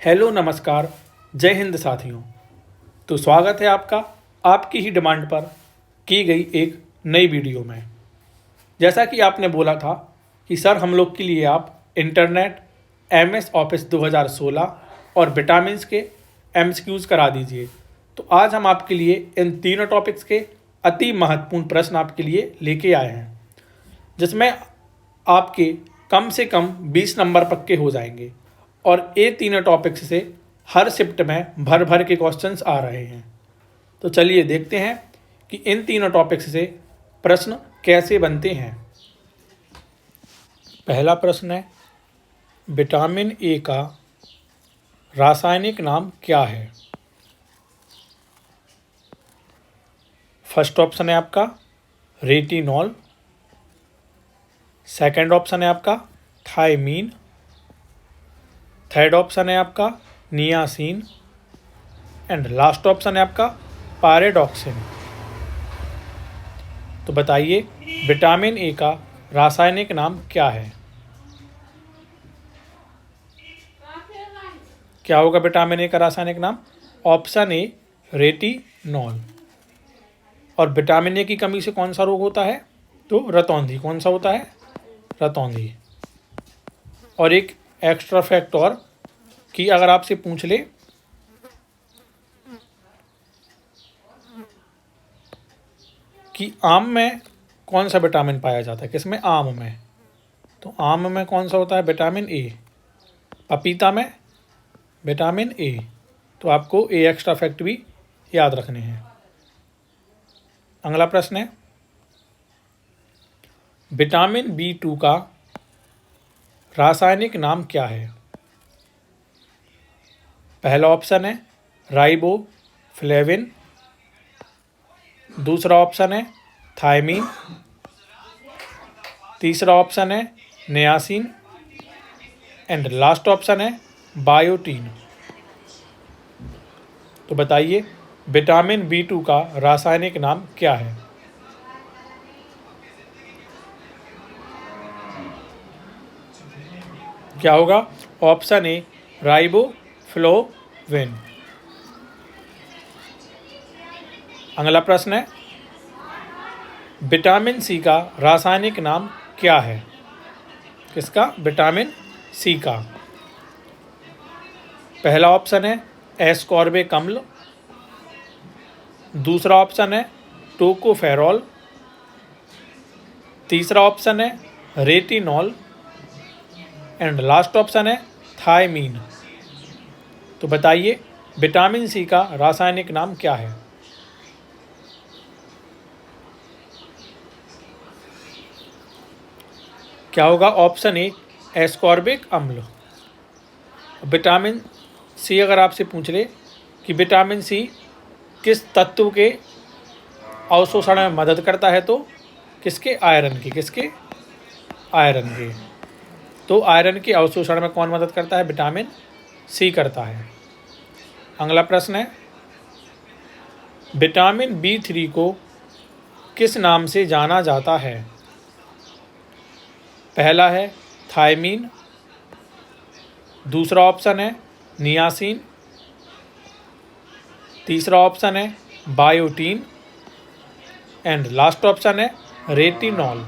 Hello नमस्कार, जय हिंद साथियों। तो स्वागत है आपका आपकी ही डिमांड पर की गई एक नई वीडियो में। जैसा कि आपने बोला था कि सर हम लोग के लिए आप इंटरनेट, एमएस ऑफिस 2016 और विटामिन्स के एमसीक्यूज़ करा दीजिए। तो आज हम आपके लिए इन तीनों टॉपिक्स के अति महत्वपूर्ण प्रश्न आपके लिए लेके आए हैं, जिसमें आपके कम से कम 20 नंबर पक्के हो जाएंगे और ये तीनों टॉपिक्स से हर शिफ्ट में भर भर के क्वेश्चंस आ रहे हैं। तो चलिए देखते हैं कि इन तीनों टॉपिक्स से प्रश्न कैसे बनते हैं। पहला प्रश्न है, विटामिन ए का रासायनिक नाम क्या है? फर्स्ट ऑप्शन है आपका रेटिनॉल, सेकंड ऑप्शन है आपका थायमीन, थर्ड ऑप्शन है आपका नियासिन एंड लास्ट ऑप्शन है आपका पायरेडॉक्सिन। तो बताइए विटामिन ए का रासायनिक नाम क्या है? क्या होगा विटामिन ए का रासायनिक नाम? Option A retinol. और विटामिन ए की कमी से कौन सा रोग होता है? तो रतौंधी। कौन सा होता है? रतौंधी। और एक एक्स्ट्रा फैक्ट और कि अगर आपसे पूछ ले कि आम में कौन सा विटामिन पाया जाता है, किसमें? आम में। तो आम में कौन सा होता है? Vitamin A. पपीता में विटामिन ए। तो आपको ए एक्स्ट्रा फैक्ट भी याद रखने हैं। अगला प्रश्न है, विटामिन B2 का रासायनिक नाम क्या है? पहला ऑप्शन है राइबोफ्लेविन, दूसरा ऑप्शन है थायमीन, तीसरा ऑप्शन है नियासिन एंड लास्ट ऑप्शन है बायोटीन। तो बताइए विटामिन B2 का रासायनिक नाम क्या है? क्या होगा? Option A riboflavin. अगला प्रश्न है, विटामिन सी का रासायनिक नाम क्या है? किसका? विटामिन सी का। पहला ऑप्शन है एस्कॉर्बिक अम्ल, दूसरा ऑप्शन है टोकोफेरॉल, तीसरा ऑप्शन है रेटिनॉल एंड लास्ट ऑप्शन है थायमीन। तो बताइए विटामिन सी का रासायनिक नाम क्या है? क्या होगा? ऑप्शन ए एस्कॉर्बिक अम्ल। विटामिन सी अगर आपसे पूछ ले कि विटामिन सी किस तत्व के अवशोषण में मदद करता है, तो किसके? आयरन की। किसके? आयरन के। तो आयरन के अवशोषण में कौन मदद करता है? विटामिन सी करता है। अगला प्रश्न है, विटामिन B3 को किस नाम से जाना जाता है? पहला है थायमीन, दूसरा ऑप्शन है नियासिन, तीसरा ऑप्शन है बायोटीन एंड लास्ट ऑप्शन है रेटिनॉल।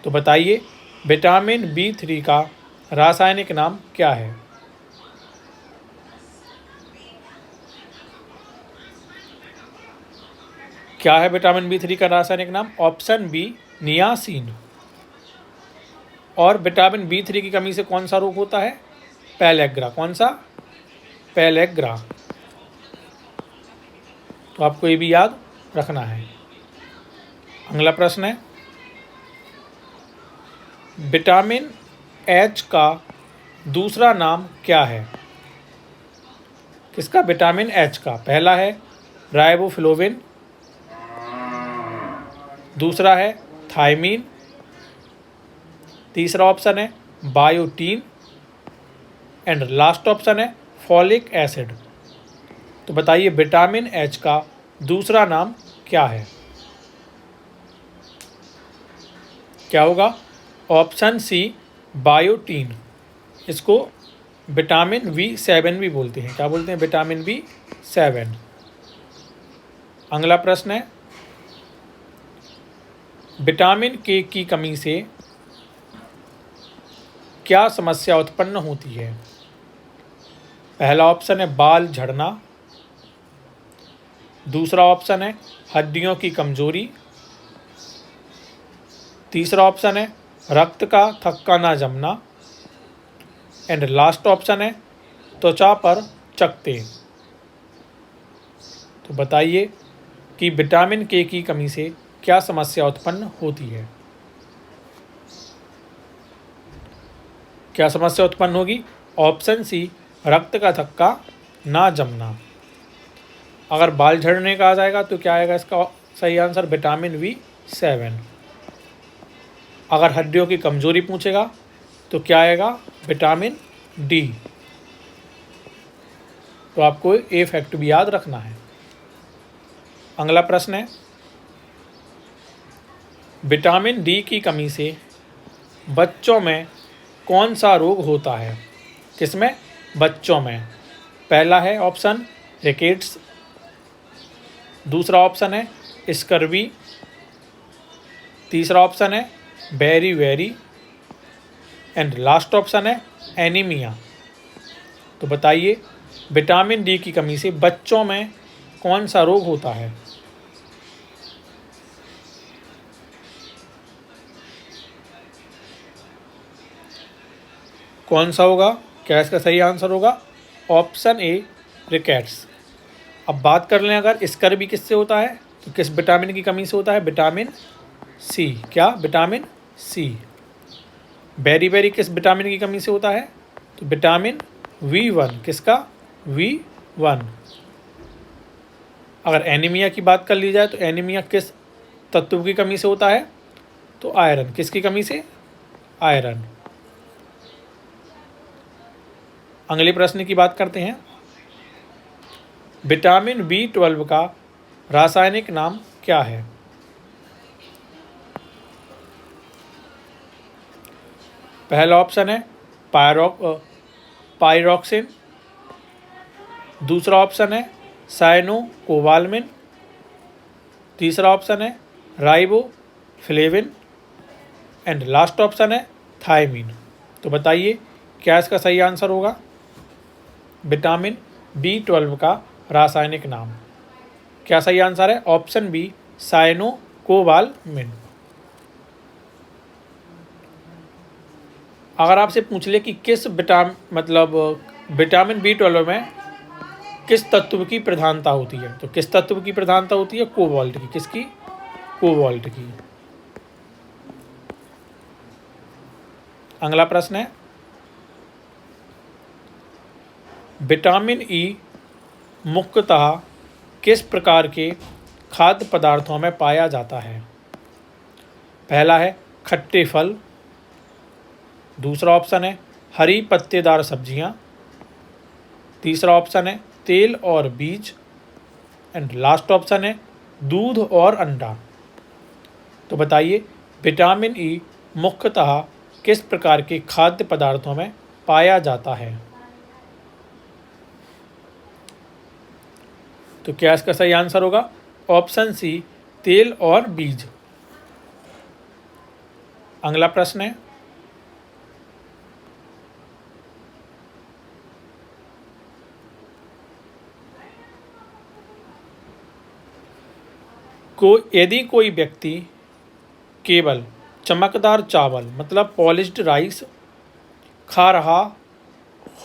तो बताइए विटामिन B3 का रासायनिक नाम क्या है? क्या है विटामिन B3 का रासायनिक नाम? Option B niacin. और विटामिन B3 की कमी से कौन सा रोग होता है? पेलेग्रा। कौन सा? पेलेग्रा। तो आपको ये भी याद रखना है। अगला प्रश्न है, विटामिन H का दूसरा नाम क्या है? किसका? विटामिन H का। पहला है राइबोफ्लोविन, दूसरा है थायमीन, तीसरा ऑप्शन है बायोटीन एंड लास्ट ऑप्शन है फॉलिक एसिड। तो बताइए विटामिन H का दूसरा नाम क्या है? क्या होगा? Option C biotin. इसको विटामिन B7 भी बोलते हैं। क्या बोलते हैं? Vitamin B7। अगला प्रश्न है, विटामिन के की कमी से क्या समस्या उत्पन्न होती है? पहला ऑप्शन है बाल झड़ना, दूसरा ऑप्शन है हड्डियों की कमजोरी, तीसरा ऑप्शन है रक्त का थक्का ना जमना, एंड लास्ट ऑप्शन है त्वचा पर चकत्ते। तो बताइए कि विटामिन के की कमी से क्या समस्या उत्पन्न होती है? क्या समस्या उत्पन्न होगी? ऑप्शन सी, रक्त का थक्का ना जमना। अगर बाल झड़ने का आ जाएगा तो क्या आएगा इसका सही आंसर? Vitamin B7। अगर हड्डियों की कमजोरी पूछेगा तो क्या आएगा? Vitamin D। तो आपको ए फैक्ट भी याद रखना है। अगला प्रश्न है, विटामिन D की कमी से बच्चों में कौन सा रोग होता है? किसमें? बच्चों में। पहला है ऑप्शन रिकेट्स, दूसरा ऑप्शन है स्कर्वी, तीसरा ऑप्शन है beriberi, and last option है एनीमिया। तो बताइए विटामिन D की कमी से बच्चों में कौन सा रोग होता है? कौन सा होगा? क्या इसका सही आंसर होगा? Option A, rickets. अब बात कर लें अगर स्कर्वी किससे होता है तो किस विटामिन की कमी से होता है? Vitamin C. क्या? Vitamin C. बेरी बेरी किस विटामिन की कमी से होता है? तो विटामिन V1। किसका? V1। अगर एनीमिया की बात कर ली जाए तो एनीमिया किस तत्व की कमी से होता है? तो आयरन। किसकी कमी से? आयरन। अगले प्रश्न की बात करते हैं, विटामिन B12 का रासायनिक नाम क्या है? पहला ऑप्शन है पायरोक्सिन, दूसरा ऑप्शन है साइनोकोबाल्मिन, तीसरा ऑप्शन है राइबोफ्लेविन, एंड लास्ट ऑप्शन है थायमीन। तो बताइए क्या इसका सही आंसर होगा? विटामिन B12 का रासायनिक नाम। क्या सही आंसर है? Option B, cyanocobalamin. अगर आपसे पूछ ले कि किस विटामिन B12 में किस तत्व की प्रधानता होती है तो किस तत्व की प्रधानता होती है? कोबाल्ट की। किसकी? कोबाल्ट की। अगला प्रश्न है, विटामिन E मुख्यतः किस प्रकार के खाद्य पदार्थों में पाया जाता है? पहला है खट्टे फल, दूसरा ऑप्शन है हरी पत्तेदार सब्जियां, तीसरा ऑप्शन है तेल और बीज, एंड लास्ट ऑप्शन है दूध और अंडा। तो बताइए विटामिन E मुख्यतः किस प्रकार के खाद्य पदार्थों में पाया जाता है? तो क्या इसका सही आंसर होगा? ऑप्शन सी, तेल और बीज। अगला प्रश्न है, यदि कोई व्यक्ति केवल चमकदार चावल मतलब पॉलिश्ड राइस खा रहा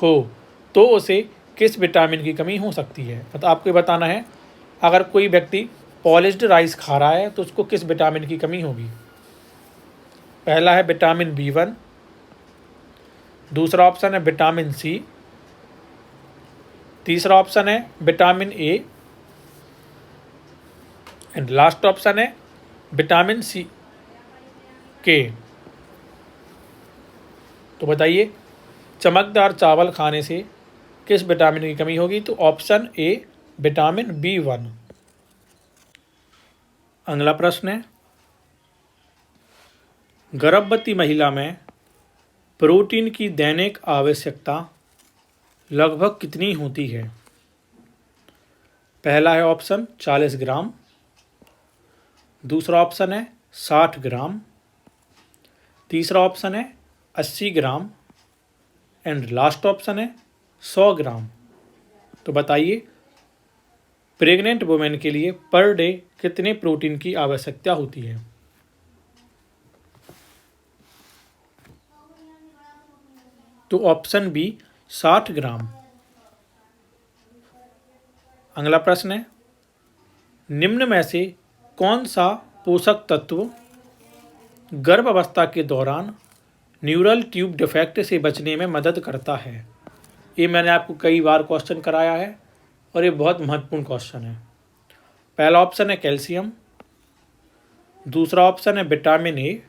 हो तो उसे किस विटामिन की कमी हो सकती है? मतलब आपको ये बताना है अगर कोई व्यक्ति पॉलिश्ड राइस खा रहा है तो उसको किस विटामिन की कमी होगी? पहला है विटामिन B1, दूसरा ऑप्शन है विटामिन C, तीसरा ऑप्शन है vitamin A, and last option है विटामिन K। तो बताइए चमकदार चावल खाने से किस विटामिन की कमी होगी? तो ऑप्शन ए, विटामिन B1। अगला प्रश्न है, गर्भवती महिला में प्रोटीन की दैनिक आवश्यकता लगभग कितनी होती है? पहला है ऑप्शन 40 ग्राम, दूसरा ऑप्शन है 60 ग्राम, तीसरा ऑप्शन है 80 ग्राम एंड लास्ट ऑप्शन है 100 ग्राम। तो बताइए प्रेग्नेंट वुमेन के लिए पर डे कितने प्रोटीन की आवश्यकता होती है? तो ऑप्शन बी 60 ग्राम। अगला प्रश्न है, निम्न में से कौन सा पोषक तत्व गर्भ अवस्था के दौरान न्यूरल ट्यूब डिफेक्ट से बचने में मदद करता है? ये मैंने आपको कई बार क्वेश्चन कराया है और ये बहुत महत्वपूर्ण क्वेश्चन है। पहला ऑप्शन है कैल्शियम, दूसरा ऑप्शन है विटामिन ए,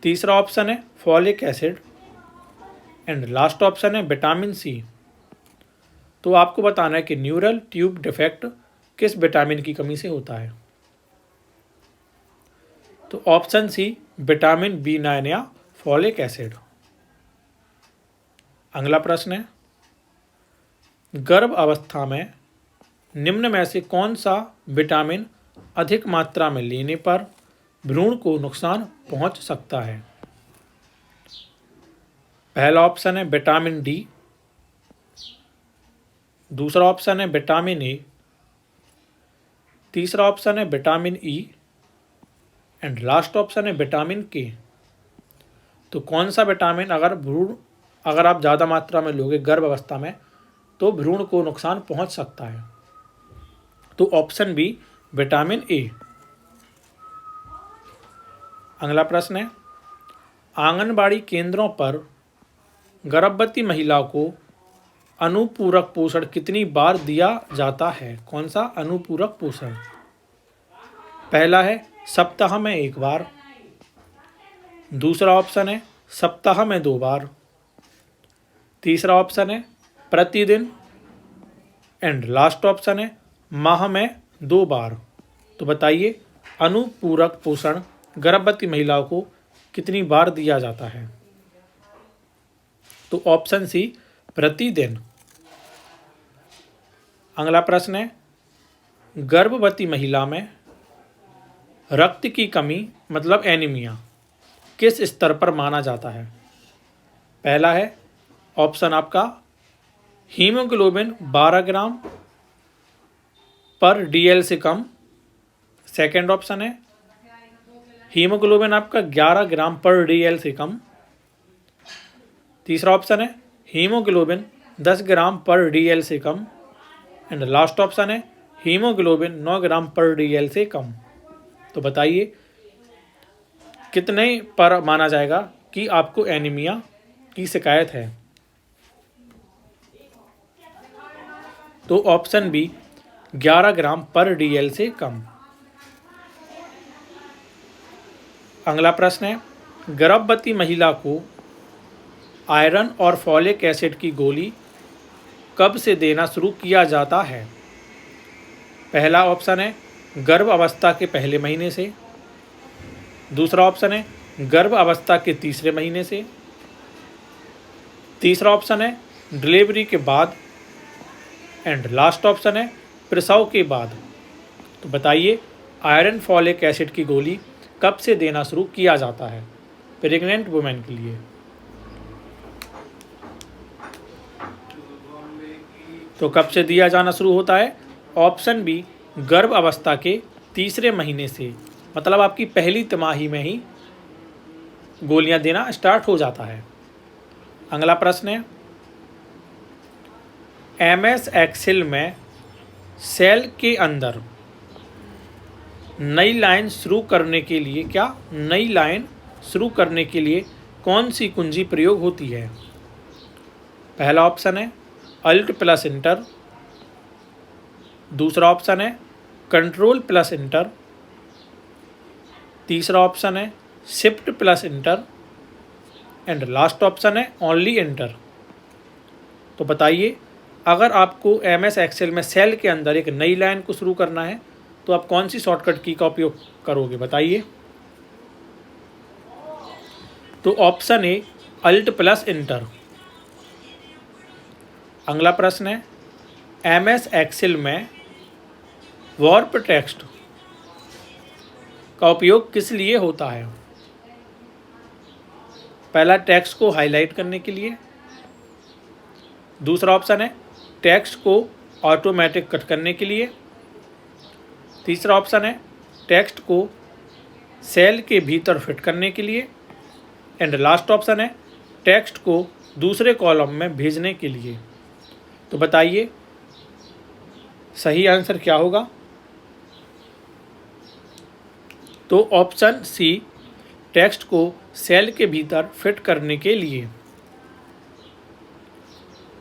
तीसरा ऑप्शन है folic acid and last option है विटामिन सी। तो आपको बताना है कि न्यूरल ट्यूब डिफेक्ट किस विटामिन की कमी से होता है। तो ऑप्शन सी विटामिन B9 या फॉलिक एसिड। अगला प्रश्न है, गर्भ अवस्था में निम्न में से कौन सा विटामिन अधिक मात्रा में लेने पर भ्रूण को नुकसान पहुंच सकता है? पहला ऑप्शन है विटामिन डी, दूसरा ऑप्शन है विटामिन ए, तीसरा ऑप्शन है vitamin E and last option है विटामिन के। तो कौन सा विटामिन अगर आप ज़्यादा मात्रा में लोगे गर्भ अवस्था में तो भ्रूण को नुकसान पहुंच सकता है? तो ऑप्शन बी विटामिन ए। अगला प्रश्न है, आंगनबाड़ी केंद्रों पर गर्भवती महिला को अनुपूरक पोषण कितनी बार दिया जाता है? कौन सा अनुपूरक पोषण? पहला है सप्ताह में 1 बार, दूसरा ऑप्शन है सप्ताह में 2 बार, तीसरा ऑप्शन है प्रतिदिन एंड लास्ट ऑप्शन है माह में 2 बार। तो बताइए अनुपूरक पोषण गर्भवती महिलाओं को कितनी बार दिया जाता है? तो ऑप्शन सी प्रतिदिन। अगला प्रश्न है, गर्भवती महिला में रक्त की कमी मतलब एनीमिया किस स्तर पर माना जाता है? पहला है ऑप्शन आपका हीमोग्लोबिन 12 ग्राम पर डीएल से कम, सेकेंड ऑप्शन है हीमोग्लोबिन आपका 11 ग्राम पर डीएल से कम, तीसरा ऑप्शन है हीमोग्लोबिन 10 ग्राम पर डीएल से कम एंड लास्ट ऑप्शन है हीमोग्लोबिन 9 ग्राम पर डीएल से कम। तो बताइए कितने पर माना जाएगा कि आपको एनीमिया की शिकायत है? तो ऑप्शन बी 11 ग्राम पर डीएल से कम। अगला प्रश्न है, गर्भवती महिला को आयरन और फॉलिक एसिड की गोली कब से देना शुरू किया जाता है? पहला ऑप्शन है गर्भ अवस्था के पहले महीने से, दूसरा ऑप्शन है गर्भ अवस्था के तीसरे महीने से, तीसरा ऑप्शन है डिलीवरी के बाद एंड लास्ट ऑप्शन है प्रसव के बाद। तो बताइए आयरन फॉलिक एसिड की गोली कब से देना शुरू किया जाता है प्रेग्नेंट वुमेन के लिए? तो कब से दिया जाना शुरू होता है? ऑप्शन बी गर्भ अवस्था के तीसरे महीने से, मतलब आपकी पहली तिमाही में ही गोलियां देना स्टार्ट हो जाता है। अगला प्रश्न है, एमएस एक्सेल में सेल के अंदर नई लाइन शुरू करने के लिए कौन सी कुंजी प्रयोग होती है? पहला ऑप्शन है अल्ट प्लस इंटर, दूसरा ऑप्शन है कंट्रोल प्लस इंटर, तीसरा ऑप्शन है shift plus inter and last option है ओनली इंटर। तो बताइए अगर आपको एमएस एक्सेल में सेल के अंदर एक नई लाइन को शुरू करना है तो आप कौन सी शॉर्टकट की का उपयोग करोगे? बताइए। तो option A alt plus enter. अगला प्रश्न है, MS एक्सेल में वर्ब टेक्स्ट का उपयोग किस लिए होता है? पहला, टेक्स्ट को हाईलाइट करने के लिए। दूसरा ऑप्शन है टेक्स्ट को ऑटोमेटिक कट करने के लिए। तीसरा ऑप्शन है टेक्स्ट को सेल के भीतर फिट करने के लिए। एंड लास्ट ऑप्शन है टेक्स्ट को दूसरे कॉलम में भेजने के लिए। तो बताइए सही आंसर क्या होगा? तो ऑप्शन सी, टेक्स्ट को सेल के भीतर फिट करने के लिए।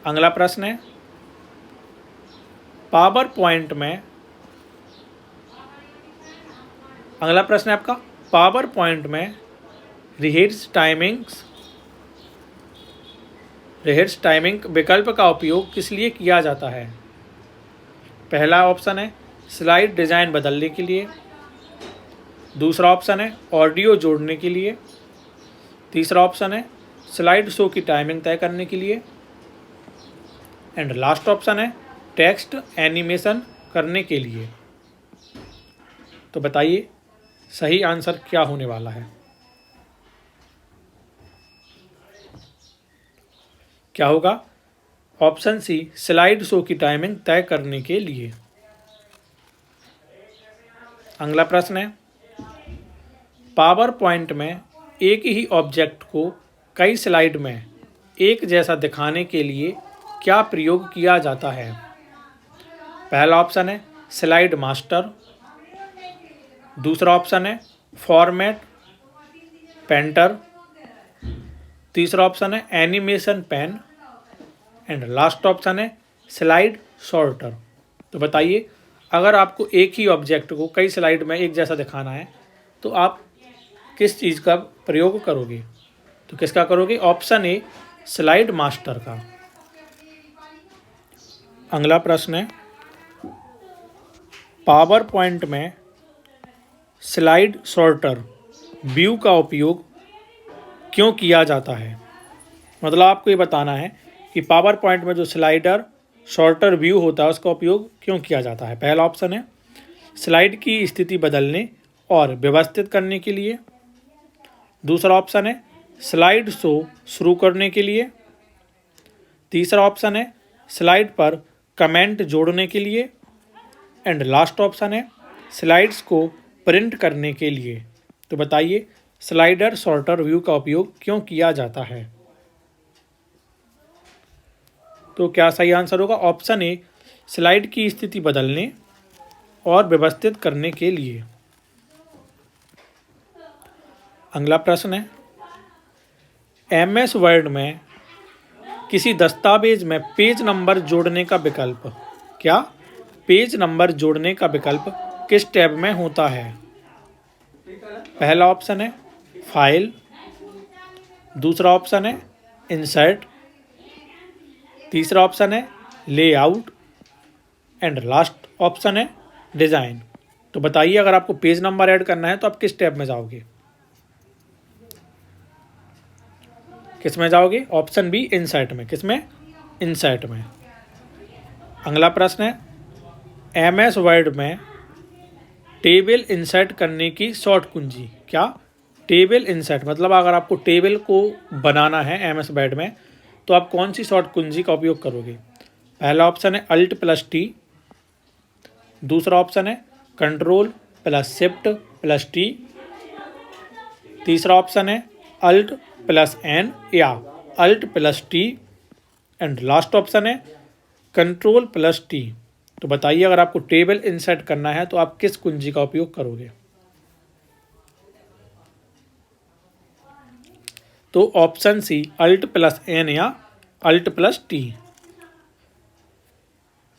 अगला प्रश्न है, पावर पॉइंट में, अगला प्रश्न है आपका, पावर पॉइंट में रिहर्स टाइमिंग विकल्प का उपयोग किस लिए किया जाता है? पहला ऑप्शन है स्लाइड डिज़ाइन बदलने के लिए। दूसरा ऑप्शन है ऑडियो जोड़ने के लिए। तीसरा ऑप्शन है स्लाइड शो की टाइमिंग तय करने के लिए। एंड लास्ट ऑप्शन है टेक्स्ट एनिमेशन करने के लिए। तो बताइए सही आंसर क्या होने वाला है? क्या होगा? ऑप्शन सी, स्लाइड शो की टाइमिंग तय करने के लिए। अगला प्रश्न है, पावर पॉइंट में एक ही ऑब्जेक्ट को कई स्लाइड में एक जैसा दिखाने के लिए क्या प्रयोग किया जाता है? पहला ऑप्शन है स्लाइड मास्टर। दूसरा ऑप्शन है फॉर्मेट पेंटर। तीसरा ऑप्शन है animation pen. And last option है स्लाइड सॉर्टर। तो बताइए अगर आपको एक ही ऑब्जेक्ट को कई स्लाइड में एक जैसा दिखाना है तो आप किस चीज़ का प्रयोग करोगे? तो किसका करोगे? ऑप्शन ए, स्लाइड मास्टर का। अगला प्रश्न है, पावर पॉइंट में स्लाइड सॉर्टर व्यू का उपयोग क्यों किया जाता है? मतलब आपको ये बताना है कि पावर पॉइंट में जो स्लाइडर सॉर्टर व्यू होता है उसका उपयोग क्यों किया जाता है। पहला ऑप्शन है स्लाइड की स्थिति बदलने और व्यवस्थित करने के लिए। दूसरा ऑप्शन है स्लाइड शो शुरू करने के लिए। तीसरा ऑप्शन है स्लाइड पर कमेंट जोड़ने के लिए। एंड लास्ट ऑप्शन है स्लाइड्स को प्रिंट करने के लिए। तो बताइए स्लाइडर सॉर्टर व्यू का उपयोग क्यों किया जाता है? तो क्या सही आंसर होगा? ऑप्शन ए, स्लाइड की स्थिति बदलने और व्यवस्थित करने के लिए। अगला प्रश्न है, MS वर्ड में किसी दस्तावेज में पेज नंबर जोड़ने का विकल्प, क्या पेज नंबर जोड़ने का विकल्प किस टैब में होता है? पहला ऑप्शन है फाइल। दूसरा ऑप्शन है इंसर्ट। तीसरा ऑप्शन है लेआउट। एंड लास्ट ऑप्शन है डिज़ाइन। तो बताइए अगर आपको पेज नंबर ऐड करना है तो आप किस टैब में जाओगे? किस में जाओगे? ऑप्शन बी, इंसर्ट में। किस में? इंसर्ट में। अगला प्रश्न है, MS वर्ड में टेबल इंसर्ट करने की शॉर्ट कुंजी, क्या टेबल इंसर्ट मतलब अगर आपको टेबल को बनाना है MS वर्ड में तो आप कौन सी शॉर्ट कुंजी का उपयोग करोगे? पहला ऑप्शन है Alt+T। दूसरा ऑप्शन है Ctrl+Shift+T। तीसरा ऑप्शन है Alt+N या Alt+T। एंड लास्ट ऑप्शन है Ctrl+T। तो बताइए अगर आपको टेबल इंसर्ट करना है तो आप किस कुंजी का उपयोग करोगे? तो ऑप्शन सी, Alt+N या Alt+T।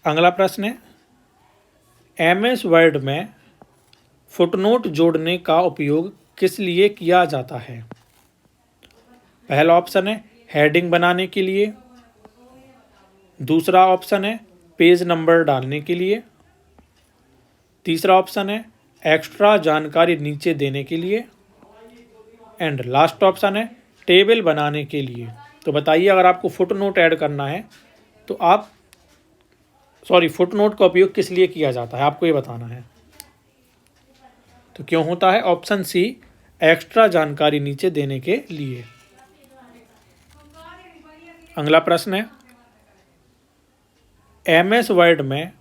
अगला प्रश्न है, MS वर्ड में फुटनोट जोड़ने का उपयोग किस लिए किया जाता है? पहला ऑप्शन है हेडिंग बनाने के लिए। दूसरा ऑप्शन है पेज नंबर डालने के लिए। तीसरा ऑप्शन है एक्स्ट्रा जानकारी नीचे देने के लिए। एंड लास्ट ऑप्शन है टेबल बनाने के लिए। तो बताइए अगर आपको फुटनोट ऐड करना है तो आप फुटनोट का उपयोग किस लिए किया जाता है, आपको ये बताना है। तो क्यों होता है? ऑप्शन सी, एक्स्ट्रा जानकारी नीचे देने के लिए। अगला प्रश्न है, एमएस वर्ड में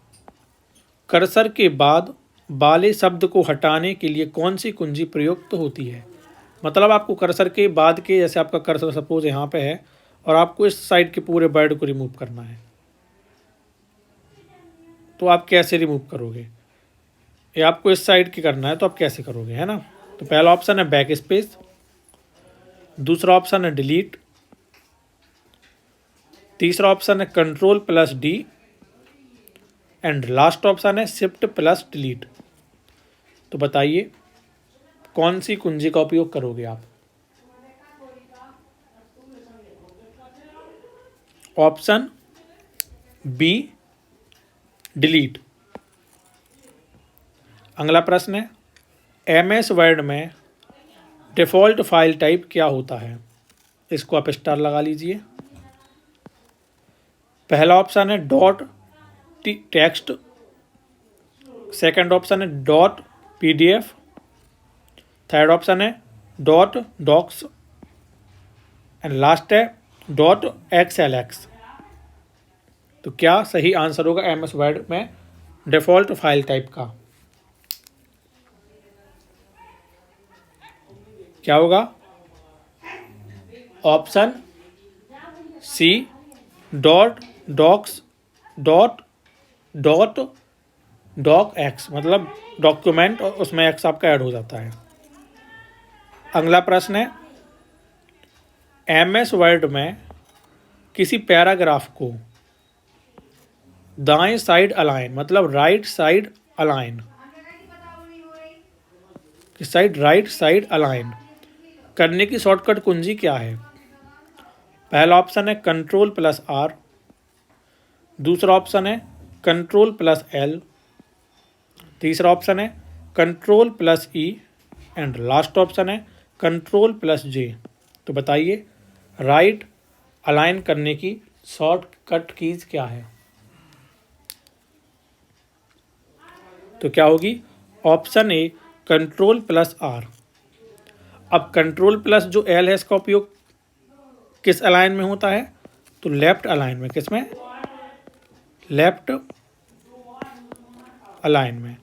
कर्सर के बाद वाले शब्द को हटाने के लिए कौन सी कुंजी प्रयुक्त होती है? मतलब आपको कर्सर के बाद के, जैसे आपका कर्सर सपोज यहाँ पे है और आपको इस साइड के पूरे वर्ड को रिमूव करना है, तो आप कैसे रिमूव करोगे? ये आपको इस साइड की करना है तो आप कैसे करोगे, है ना? तो पहला ऑप्शन है बैक स्पेस, दूसरा ऑप्शन है डिलीट, तीसरा ऑप्शन है control plus D and last option है शिफ्ट प्लस डिलीट। तो बताइए कौन सी कुंजी का उपयोग करोगे आप? Option B, delete. अगला प्रश्न है, एमएस वर्ड में डिफ़ॉल्ट फाइल टाइप क्या होता है? इसको आप स्टार लगा लीजिए। पहला ऑप्शन है डॉट टेक्स्ट, सेकंड ऑप्शन है डॉट पीडीएफ, थर्ड ऑप्शन है डॉट डॉक्स एंड लास्ट है डॉट एक्सएलएक्स। तो क्या सही आंसर होगा एमएस वर्ड में डिफ़ॉल्ट फाइल टाइप का? क्या होगा? Option C, dot docx dot dot doc X, मतलब डॉक्यूमेंट और उसमें एक्स आपका ऐड हो जाता है। अगला प्रश्न है, एमएस वर्ड में किसी पैराग्राफ को दाएं साइड अलाइन, मतलब राइट साइड अलाइन, किस साइड? राइट साइड अलाइन करने की शॉर्टकट कुंजी क्या है? पहला ऑप्शन है कंट्रोल प्लस आर, दूसरा ऑप्शन है कंट्रोल प्लस एल, तीसरा ऑप्शन है control plus E and last option है कंट्रोल प्लस जे। तो बताइए राइट अलाइन करने की शॉर्टकट कीज क्या है? तो क्या होगी? Option A control plus R. अब कंट्रोल प्लस जो एल है इसका उपयोग किस अलाइन में होता है? तो लेफ्ट अलाइन में। किस में? लेफ्ट अलाइन में।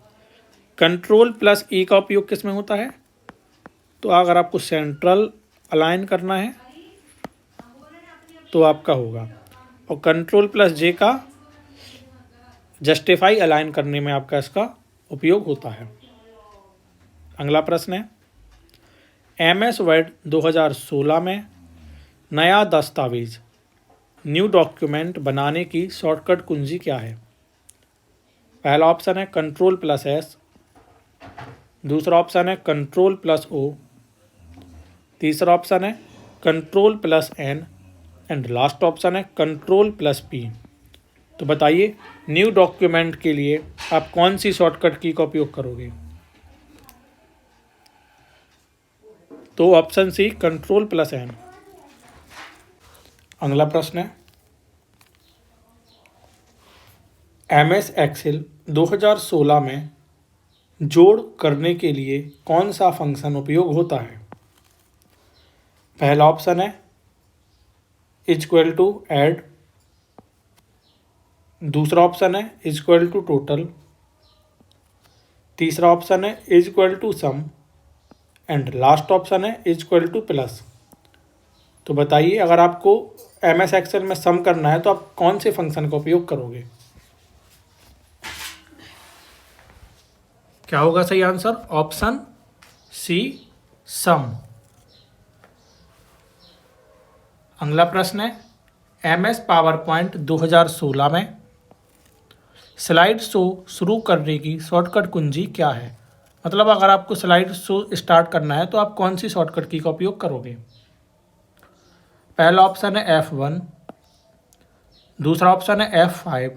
कंट्रोल प्लस ई का उपयोग किस में होता है? तो अगर आपको सेंट्रल अलाइन करना है तो आपका होगा, और कंट्रोल प्लस जे का जस्टिफाई अलाइन करने में आपका इसका उपयोग होता है। अगला प्रश्न है, एमएस वर्ड 2016 में नया दस्तावेज, न्यू डॉक्यूमेंट बनाने की शॉर्टकट कुंजी क्या है? पहला ऑप्शन है कंट्रोल प्लस एस, दूसरा ऑप्शन है कंट्रोल प्लस ओ, तीसरा ऑप्शन है control plus N and last option है कंट्रोल प्लस पी। तो बताइए न्यू डॉक्यूमेंट के लिए आप कौन सी शॉर्टकट की का उपयोग करोगे? तो option C control plus N. अगला प्रश्न है, एमएस एक्सेल 2016 में जोड़ करने के लिए कौन सा फंक्शन उपयोग होता है? पहला ऑप्शन है इक्वल टू ऐड, दूसरा ऑप्शन है इक्वल टू टोटल, तीसरा ऑप्शन है equal to sum and last option है इक्वल टू प्लस। तो बताइए अगर आपको एमएस एक्सेल में सम करना है तो आप कौन से फंक्शन का उपयोग करोगे? क्या होगा सही आंसर? ऑप्शन सी, सम। अगला प्रश्न है, एमएस पावर पॉइंट 2016 में स्लाइड शो शुरू करने की शॉर्टकट कुंजी क्या है? मतलब अगर आपको स्लाइड शो स्टार्ट करना है तो आप कौन सी शॉर्टकट की का उपयोग करोगे? पहला ऑप्शन है F1, दूसरा ऑप्शन है F5,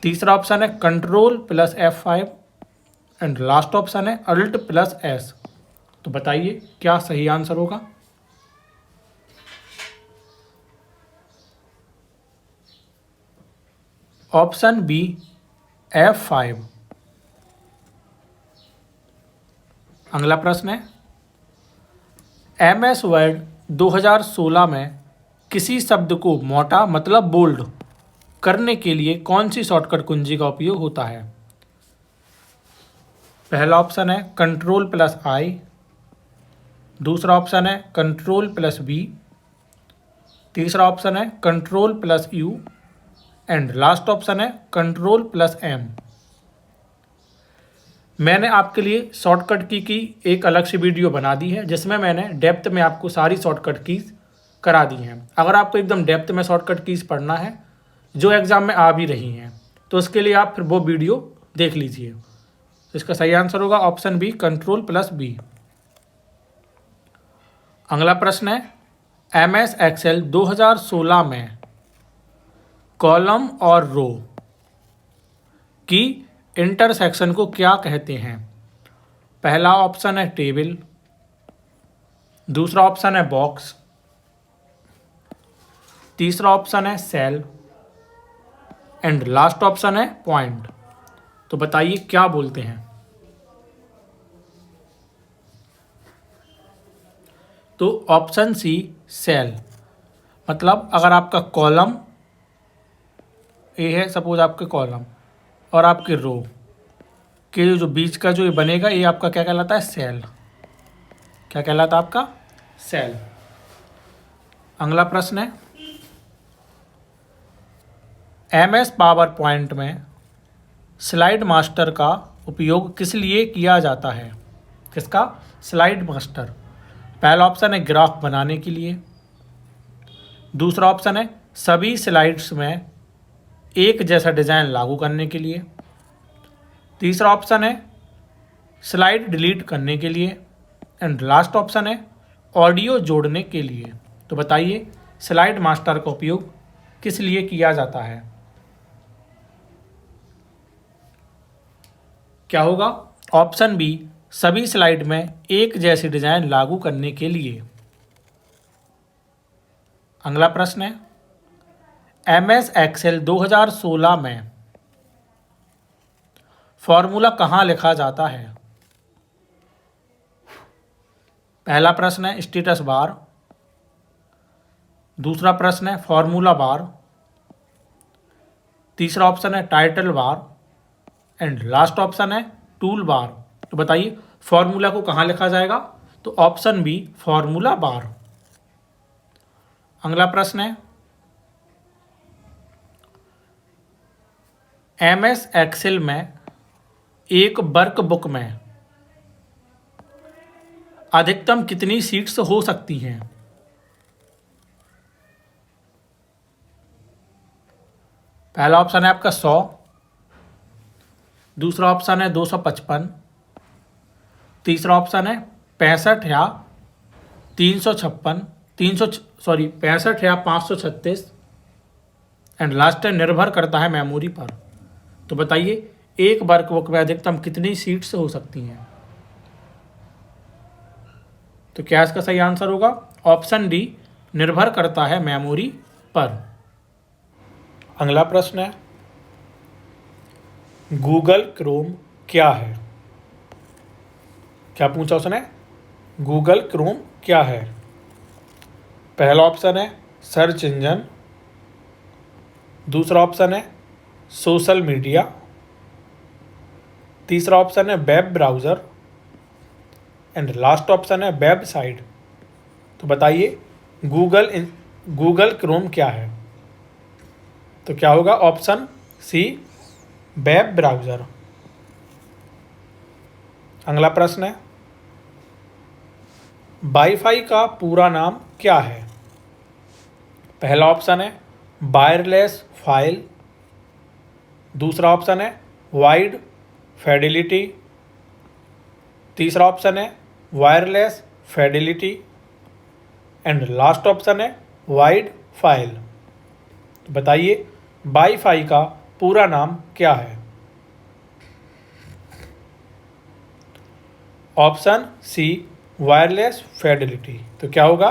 तीसरा ऑप्शन है control plus F5 and last option है अल्ट प्लस एस। तो बताइए क्या सही आंसर होगा? Option B F5। अगला प्रश्न है MS वर्ड 2016 में किसी शब्द को मोटा मतलब बोल्ड करने के लिए कौन सी शॉर्टकट कुंजी का उपयोग होता है? पहला ऑप्शन है Ctrl+I, दूसरा ऑप्शन है Ctrl+V, तीसरा ऑप्शन है Ctrl+U एंड लास्ट ऑप्शन है Ctrl+M। मैंने आपके लिए शॉर्टकट की एक अलग से वीडियो बना दी है जिसमें मैंने डेप्थ में आपको सारी शॉर्टकट कीज़ करा दी हैं। अगर आपको एकदम डेप्थ में शॉर्टकट कीज़ पढ़ना है जो एग्ज़ाम में आ भी रही हैं तो उसके लिए आप फिर वो वीडियो देख लीजिए। तो इसका सही आंसर होगा ऑप्शन बी Ctrl+B। अगला प्रश्न है MS एक्सेल 2016 में कॉलम और रो की इंटरसेक्शन को क्या कहते हैं? पहला ऑप्शन है टेबल, दूसरा ऑप्शन है बॉक्स, तीसरा ऑप्शन है सेल एंड लास्ट ऑप्शन है पॉइंट। तो बताइए क्या बोलते हैं? तो ऑप्शन सी सेल, मतलब अगर आपका कॉलम ए है, सपोज आपके कॉलम और आपके रो के जो बीच का जो ये बनेगा ये आपका क्या कहलाता है? सेल। क्या कहलाता है आपका? सेल। अगला प्रश्न है MS पावर पॉइंट में स्लाइड मास्टर का उपयोग किस लिए किया जाता है? किसका? Slide master. पहला ऑप्शन है ग्राफ बनाने के लिए, दूसरा ऑप्शन है सभी स्लाइड्स में एक जैसा डिज़ाइन लागू करने के लिए, तीसरा ऑप्शन है स्लाइड डिलीट करने के लिए एंड लास्ट ऑप्शन है ऑडियो जोड़ने के लिए। तो बताइए स्लाइड मास्टर का उपयोग किस लिए किया जाता है? क्या होगा? ऑप्शन बी सभी स्लाइड में एक जैसी डिज़ाइन लागू करने के लिए। अगला प्रश्न है MS एक्सेल 2016 में फॉर्मूला कहाँ लिखा जाता है? पहला प्रश्न है स्टेटस बार, दूसरा प्रश्न है फॉर्मूला बार, तीसरा ऑप्शन है title bar and last option है टूल बार। तो बताइए फॉर्मूला को कहाँ लिखा जाएगा? तो ऑप्शन बी फॉर्मूला बार। अगला प्रश्न है MS एक्सेल में एक वर्कबुक में अधिकतम कितनी सीट्स हो सकती हैं? पहला ऑप्शन है आपका 100, दूसरा ऑप्शन है 255, तीसरा ऑप्शन है 65 या 65 या 536 एंड लास्ट है निर्भर करता है मेमोरी पर। तो बताइए एक वर्कबुक में अधिकतम कितनी सीट्स हो सकती हैं? तो क्या इसका सही आंसर होगा? ऑप्शन डी निर्भर करता है मेमोरी पर। अगला प्रश्न है गूगल क्रोम क्या है? क्या पूछा उसने? गूगल क्रोम क्या है? पहला ऑप्शन है सर्च इंजन, दूसरा ऑप्शन है सोशल मीडिया, तीसरा ऑप्शन है web browser and last option है वेबसाइट। तो बताइए गूगल क्रोम क्या है? तो क्या होगा? Option C web browser. अगला प्रश्न है वाईफाई का पूरा नाम क्या है? पहला ऑप्शन है वायरलेस फाइल, दूसरा ऑप्शन है वाइड फिडेलिटी, तीसरा ऑप्शन है wireless fidelity and last option है वाइड फाइल। तो बताइए वाईफाई का पूरा नाम क्या है? Option C wireless fidelity. तो क्या होगा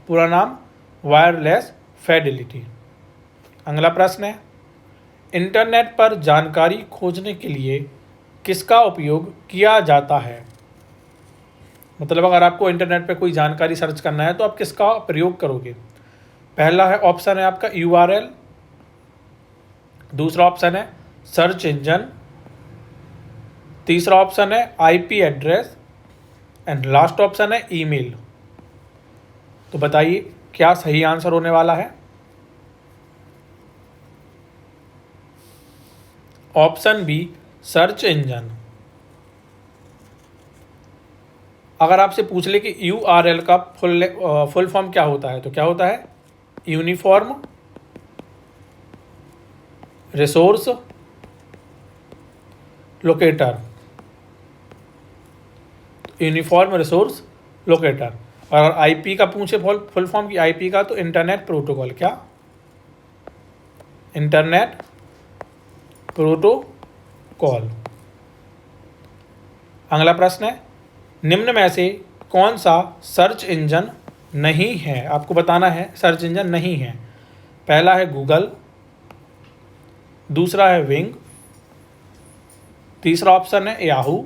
पूरा नाम? Wireless fidelity. अगला प्रश्न है इंटरनेट पर जानकारी खोजने के लिए किसका उपयोग किया जाता है? मतलब अगर आपको इंटरनेट पे कोई जानकारी सर्च करना है तो आप किसका प्रयोग करोगे? पहला है ऑप्शन है आपका URL, दूसरा ऑप्शन है सर्च इंजन, तीसरा ऑप्शन है IP address and last option है ईमेल। तो बताइए क्या सही आंसर होने वाला है? Option B search engine. अगर आपसे पूछ ले कि URL का फुल फॉर्म क्या होता है तो क्या होता है? Uniform resource locator. Uniform resource locator. और IP का पूछे फुल फॉर्म की IP का तो इंटरनेट प्रोटोकॉल। क्या? Internet protocol. अगला प्रश्न है निम्न में से कौन सा सर्च इंजन नहीं है? आपको बताना है सर्च इंजन नहीं है। पहला है गूगल, दूसरा है विंग, तीसरा ऑप्शन है याहू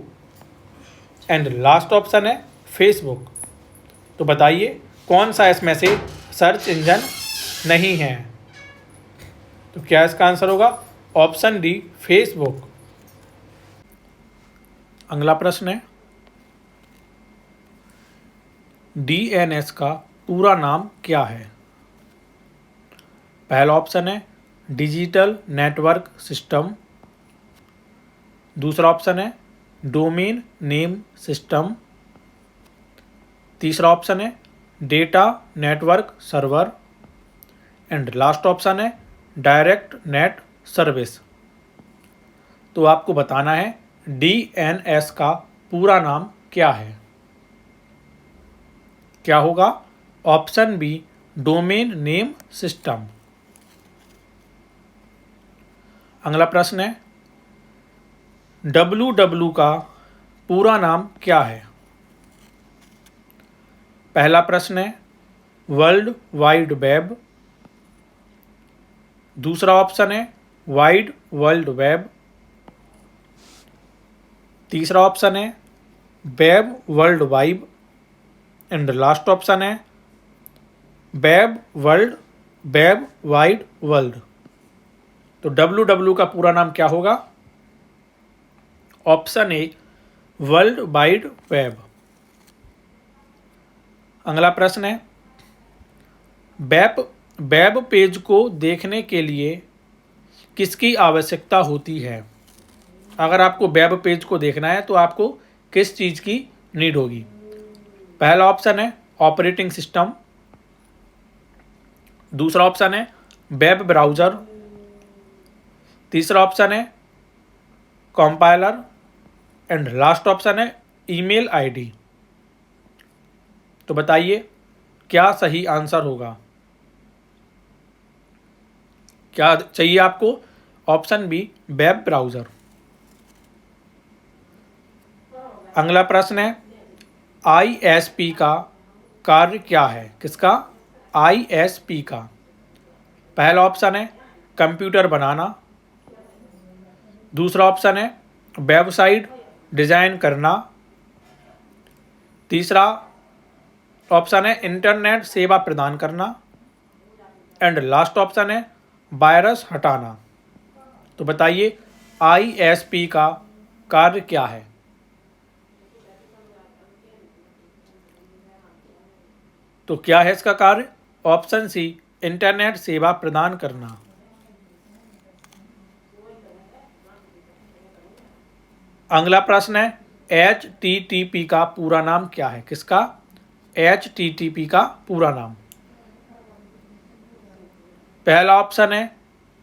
एंड लास्ट ऑप्शन है फेसबुक। तो बताइए कौन सा इसमें से सर्च इंजन नहीं है? तो क्या इसका आंसर होगा? Option D Facebook. अगला प्रश्न है DNS का पूरा नाम क्या है? पहला ऑप्शन है डिजिटल नेटवर्क सिस्टम, दूसरा ऑप्शन है डोमेन नेम सिस्टम, तीसरा ऑप्शन है data network server and last option है डायरेक्ट नेट सर्विस। तो आपको बताना है DNS का पूरा नाम क्या है? क्या होगा? Option B domain name system. अगला प्रश्न है WWW का पूरा नाम क्या है? पहला प्रश्न है वर्ल्ड वाइड वेब, दूसरा ऑप्शन है वाइड वर्ल्ड वेब, तीसरा ऑप्शन है web world wide and last option है वेब वाइड वर्ल्ड। तो WWW का पूरा नाम क्या होगा? Option a world wide web. अगला प्रश्न है वेब पेज को देखने के लिए किसकी आवश्यकता होती है? अगर आपको वेब पेज को देखना है तो आपको किस चीज़ की नीड होगी? पहला ऑप्शन है ऑपरेटिंग सिस्टम, दूसरा ऑप्शन है वेब ब्राउज़र, तीसरा ऑप्शन है कंपाइलर एंड लास्ट ऑप्शन है ईमेल ID। तो बताइए क्या सही आंसर होगा? क्या चाहिए आपको? Option B web browser. अगला प्रश्न है ISP का कार्य क्या है? किसका? ISP का। पहला ऑप्शन है कंप्यूटर बनाना, दूसरा ऑप्शन है वेबसाइट डिज़ाइन करना, तीसरा ऑप्शन है इंटरनेट सेवा प्रदान करना एंड लास्ट ऑप्शन है वायरस हटाना। तो बताइए ISP का कार्य क्या है? तो क्या है इसका कार्य? ऑप्शन सी इंटरनेट सेवा प्रदान करना। अगला प्रश्न है HTTP का पूरा नाम क्या है? किसका? HTTP का पूरा नाम। पहला ऑप्शन है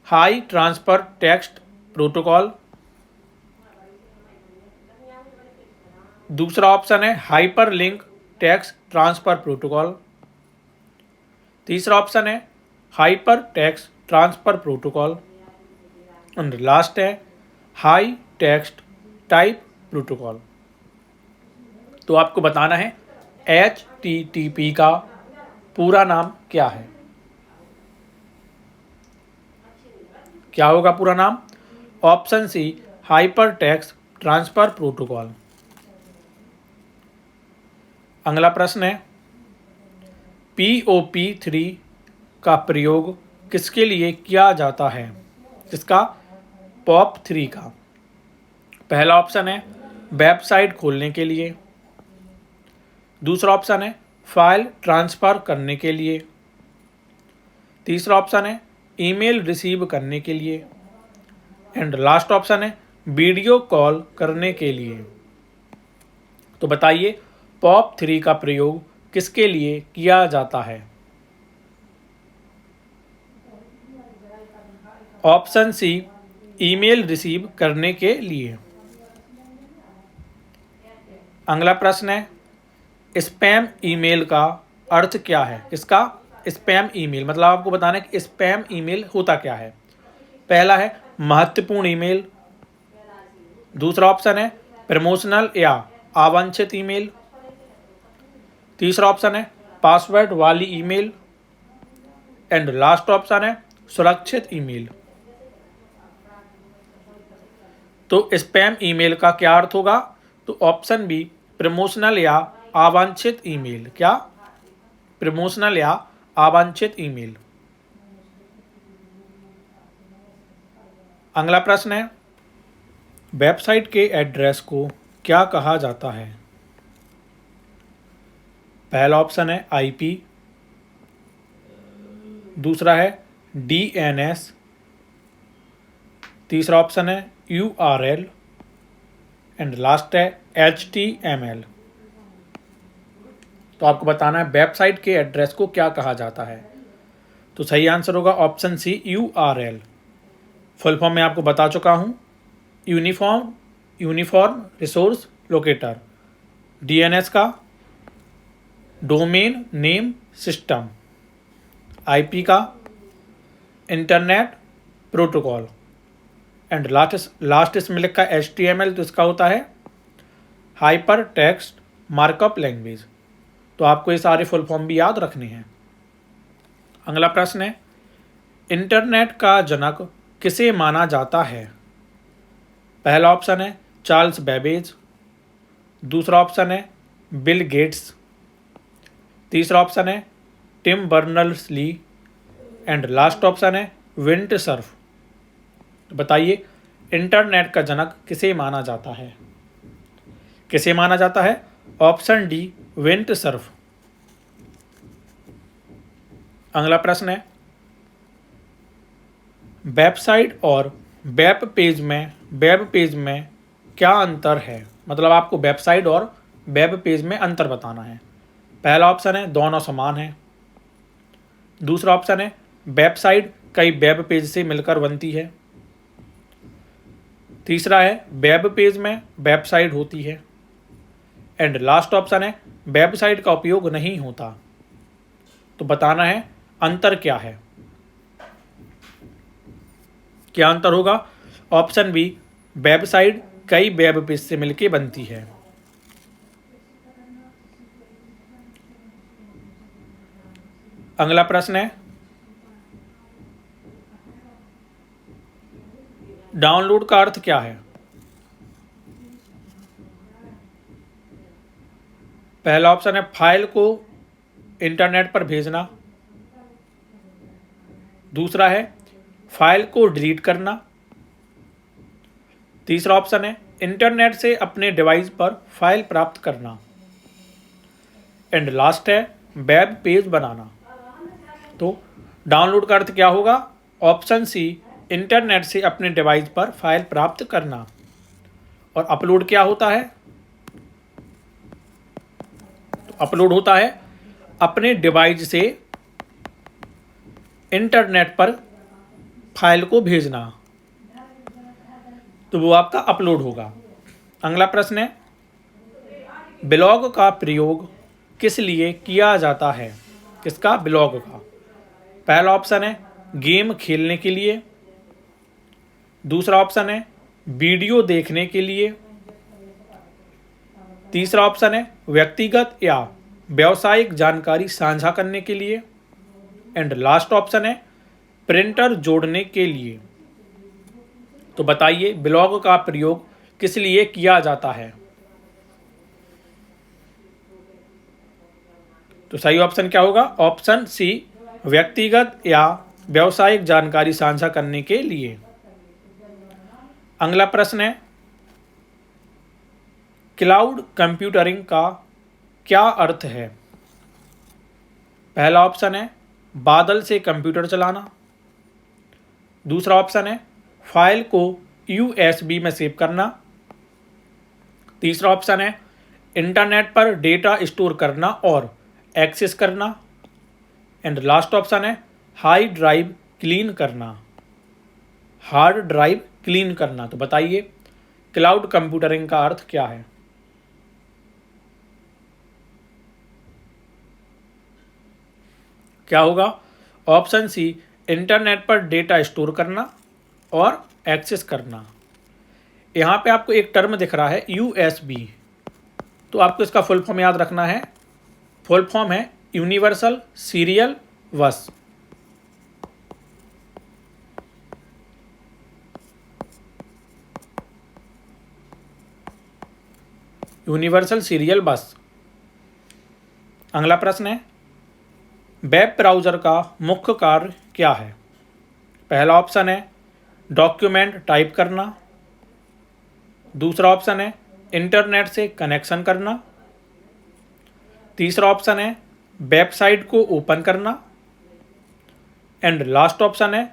हाई ट्रांसफर टेक्स्ट प्रोटोकॉल, दूसरा ऑप्शन है hyper link text transfer protocol, तीसरा ऑप्शन है hyper text transfer protocol and last है हाई टेक्स्ट टाइप प्रोटोकॉल। तो आपको बताना है HTTP का पूरा नाम क्या है? क्या होगा पूरा नाम? Option C hyper text transfer protocol. अगला प्रश्न है POP3 का प्रयोग किसके लिए किया जाता है? किसका? POP3 का। पहला ऑप्शन है वेबसाइट खोलने के लिए, दूसरा ऑप्शन है फाइल ट्रांसफ़र करने के लिए, तीसरा ऑप्शन है ईमेल रिसीव करने के लिए एंड लास्ट ऑप्शन है वीडियो कॉल करने के लिए। तो बताइए POP3 का प्रयोग किसके लिए किया जाता है? ऑप्शन सी ईमेल रिसीव करने के लिए। अगला प्रश्न है स्पैम ईमेल का अर्थ क्या है? किसका? Spam email. मतलब आपको बताना है कि स्पैम ईमेल होता क्या है। पहला है महत्वपूर्ण ईमेल, दूसरा ऑप्शन है प्रमोशनल या अवांछित ईमेल, तीसरा ऑप्शन है पासवर्ड वाली ईमेल एंड लास्ट ऑप्शन है सुरक्षित ईमेल। तो स्पैम ईमेल का क्या अर्थ होगा? तो ऑप्शन बी प्रमोशनल या अवांछित ईमेल। क्या? प्रमोशनल या अवांछित ईमेल। अगला प्रश्न है वेबसाइट के एड्रेस को क्या कहा जाता है? पहला ऑप्शन है IP, दूसरा है DNS, तीसरा ऑप्शन है URL एंड लास्ट है HTML। तो आपको बताना है वेबसाइट के एड्रेस को क्या कहा जाता है। तो सही आंसर होगा option C URL। Full form में आपको बता चुका हूँ, यूनिफॉर्म रिसोर्स लोकेटर। DNS का डोमेन नेम सिस्टम, IP का इंटरनेट प्रोटोकॉल एंड लास्ट इसमें लिखा है HTML, तो इसका होता है हाइपर टेक्स्ट मार्कअप लैंग्वेज। तो आपको ये सारे फुल फॉर्म भी याद रखने हैं। अगला प्रश्न है इंटरनेट का जनक किसे माना जाता है? पहला ऑप्शन है चार्ल्स बेबेज, दूसरा ऑप्शन है बिल गेट्स, तीसरा ऑप्शन है Tim Berners Lee and last option है विंट सर्फ। तो बताइए इंटरनेट का जनक किसे माना जाता है? किसे माना जाता है? Option D Vint Cerf. अगला प्रश्न है वेबसाइट और वेब पेज में क्या अंतर है? मतलब आपको वेबसाइट और वेब पेज में अंतर बताना है। पहला ऑप्शन है दोनों समान है, दूसरा ऑप्शन है वेबसाइट कई वेब पेज से मिलकर बनती है, तीसरा है वेब पेज में वेबसाइट होती है एंड लास्ट ऑप्शन है वेबसाइट का उपयोग नहीं होता। तो बताना है अंतर क्या है। क्या अंतर होगा? ऑप्शन बी वेबसाइट कई वेब पेज से मिलकर बनती है। अगला प्रश्न है डाउनलोड का अर्थ क्या है? पहला ऑप्शन है फाइल को इंटरनेट पर भेजना, दूसरा है फाइल को डिलीट करना, तीसरा ऑप्शन है इंटरनेट से अपने डिवाइस पर फाइल प्राप्त करना एंड लास्ट है वेब पेज बनाना। तो डाउनलोड का अर्थ क्या होगा? ऑप्शन सी इंटरनेट से अपने डिवाइस पर फाइल प्राप्त करना। और अपलोड क्या होता है? तो अपलोड होता है अपने डिवाइस से इंटरनेट पर फाइल को भेजना, तो वो आपका अपलोड होगा। अगला प्रश्न है ब्लॉग का प्रयोग किस लिए किया जाता है? किसका? ब्लॉग का। पहला ऑप्शन है गेम खेलने के लिए, दूसरा ऑप्शन है वीडियो देखने के लिए, तीसरा ऑप्शन है व्यक्तिगत या व्यावसायिक जानकारी साझा करने के लिए एंड लास्ट ऑप्शन है प्रिंटर जोड़ने के लिए। तो बताइए ब्लॉग का प्रयोग किस लिए किया जाता है। तो सही ऑप्शन क्या होगा? ऑप्शन सी, व्यक्तिगत या व्यावसायिक जानकारी साझा करने के लिए। अगला प्रश्न है, क्लाउड कंप्यूटिंग का क्या अर्थ है? पहला ऑप्शन है बादल से कंप्यूटर चलाना। दूसरा ऑप्शन है फाइल को यूएसबी में सेव करना। तीसरा ऑप्शन है इंटरनेट पर डेटा स्टोर करना और एक्सेस करना। एंड लास्ट ऑप्शन है हार्ड ड्राइव क्लीन करना। हार्ड ड्राइव क्लीन करना। तो बताइए क्लाउड कंप्यूटिंग का अर्थ क्या है? क्या होगा? ऑप्शन सी, इंटरनेट पर डेटा स्टोर करना और एक्सेस करना। यहाँ पे आपको एक टर्म दिख रहा है यूएसबी, तो आपको इसका फुल फॉर्म याद रखना है। फुल फॉर्म है यूनिवर्सल सीरियल बस। यूनिवर्सल सीरियल बस। अगला प्रश्न है वेब ब्राउज़र का मुख्य कार्य क्या है? पहला ऑप्शन है डॉक्यूमेंट टाइप करना। दूसरा ऑप्शन है इंटरनेट से कनेक्शन करना। तीसरा ऑप्शन है वेबसाइट को ओपन करना। एंड लास्ट ऑप्शन है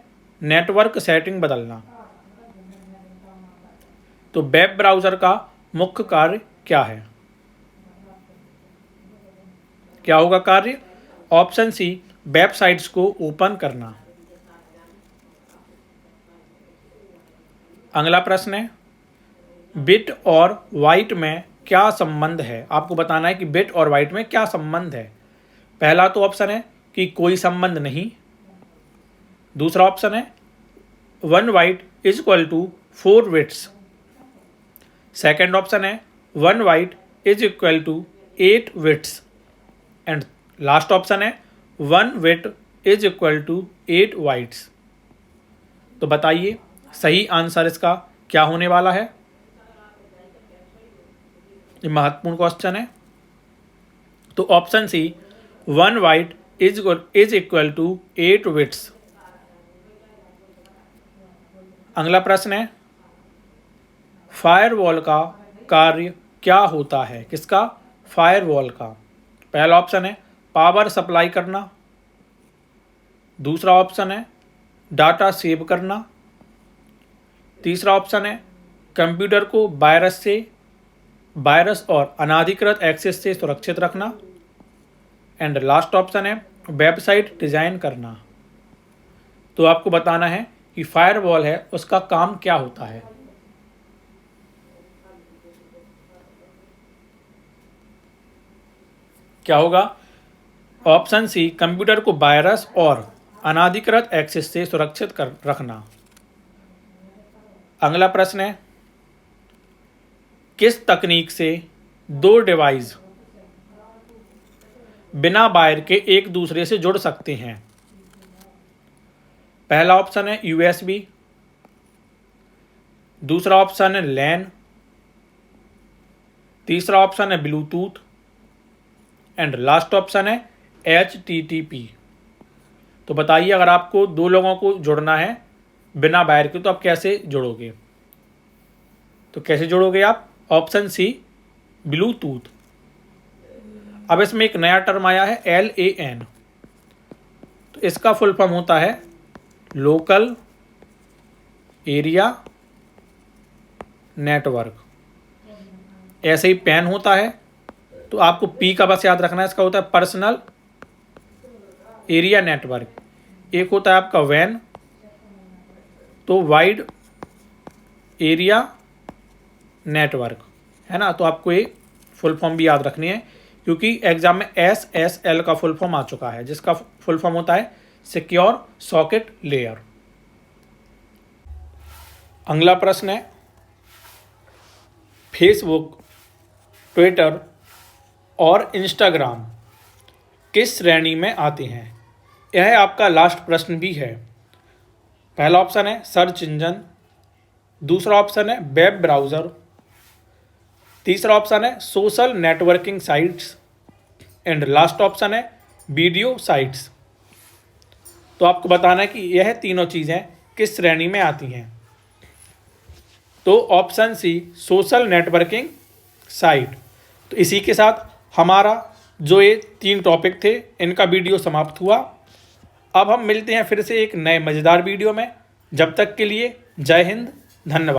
नेटवर्क सेटिंग बदलना। तो वेब ब्राउज़र का मुख्य कार्य क्या है? क्या होगा कार्य? ऑप्शन सी, वेबसाइट्स को ओपन करना। अगला प्रश्न है बिट और वाइट में क्या संबंध है? आपको बताना है कि बिट और वाइट में क्या संबंध है। पहला तो ऑप्शन है कि कोई संबंध नहीं। दूसरा ऑप्शन है 1 byte is equal to 4 bits. Second option है 1 byte is equal to 8 bits. And last option है 1 bit is equal to 8 bytes. तो बताइए सही आंसर इसका क्या होने वाला है? ये महत्वपूर्ण क्वेश्चन है। तो option C 1 byte is equal to 8 bits. अगला प्रश्न है फायरवॉल का कार्य क्या होता है? किसका? फायरवॉल का। पहला ऑप्शन है पावर सप्लाई करना। दूसरा ऑप्शन है डाटा सेव करना। तीसरा ऑप्शन है कंप्यूटर को वायरस और अनाधिकृत एक्सेस से सुरक्षित रखना। एंड लास्ट ऑप्शन है वेबसाइट डिज़ाइन करना। तो आपको बताना है कि फायरवॉल है उसका काम क्या होता है। क्या होगा? ऑप्शन सी, कंप्यूटर को वायरस और अनाधिकृत एक्सेस से सुरक्षित कर रखना। अगला प्रश्न है किस तकनीक से 2 डिवाइस बिना वायर के एक दूसरे से जुड़ सकते हैं? पहला ऑप्शन है यूएसबी। दूसरा ऑप्शन है लैन। तीसरा ऑप्शन है ब्लूटूथ। एंड लास्ट ऑप्शन है HTTP। तो बताइए अगर आपको 2 लोगों को जोड़ना है बिना वायर के तो आप कैसे जोड़ोगे? तो कैसे जोड़ोगे आप? Option C, Bluetooth. अब इसमें एक नया टर्म आया है LAN। तो इसका फुल फॉर्म होता है लोकल एरिया नेटवर्क। ऐसे ही पैन होता है तो आपको P का बस याद रखना है। इसका होता है पर्सनल एरिया नेटवर्क। एक होता है आपका वैन, तो वाइड एरिया नेटवर्क, है ना। तो आपको ये फुल फॉर्म भी याद रखनी है क्योंकि एग्जाम में SSL का फुल फॉर्म आ चुका है जिसका फुल फॉर्म होता है सिक्योर सॉकेट लेयर। अगला प्रश्न है फेसबुक, ट्विटर और इंस्टाग्राम किस श्रेणी में आते हैं? यह आपका लास्ट प्रश्न भी है। पहला ऑप्शन है सर्च इंजन। दूसरा ऑप्शन है वेब ब्राउज़र, तीसरा ऑप्शन है social networking sites and last option है वीडियो साइट्स। तो आपको बताना है कि यह तीनों चीज़ें किस श्रेणी में आती हैं। तो option C social networking site. तो इसी के साथ हमारा जो ये 3 टॉपिक थे इनका वीडियो समाप्त हुआ। अब हम मिलते हैं फिर से एक नए मज़ेदार वीडियो में। जब तक के लिए जय हिंद, धन्यवाद।